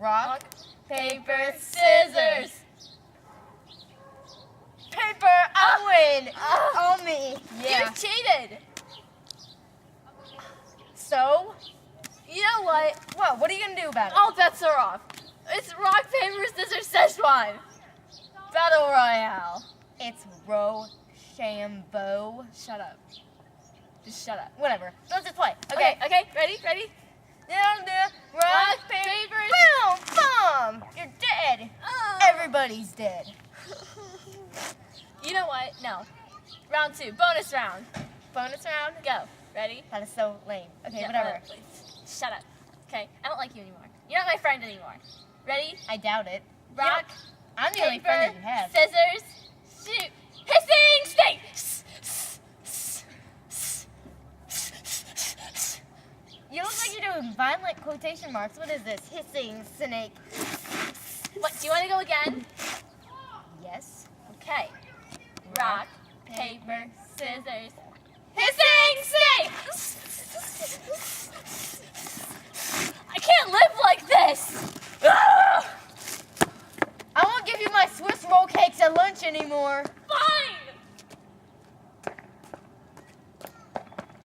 Rock, paper, scissors. Paper, I win. On me. You cheated. So, You know what? what are you gonna do about it? All bets are off. It's rock, paper, scissors, Szechuan. Battle Royale. It's Rochambeau. Shut up. Just shut up. Whatever. Let's just play. Okay, okay, ready? Down there. Rock, paper, boom, boom. You're dead. Everybody's dead. You know what? No. Round 2, bonus round. Bonus round. Go. Ready? That is so lame. Okay, Yeah, whatever. Shut up. Okay, I don't like you anymore. You're not my friend anymore. Ready? I doubt it. Rock, I'm the only friend that you have. scissors, shoot. Hissing snake! You look like you're doing violent quotation marks. What is this? Hissing snake. What, do you want to go again? Yes. Okay. Rock, paper, scissors. Hissing snake! I can't live like this! I won't give you my Swiss roll cakes at lunch anymore. Fine!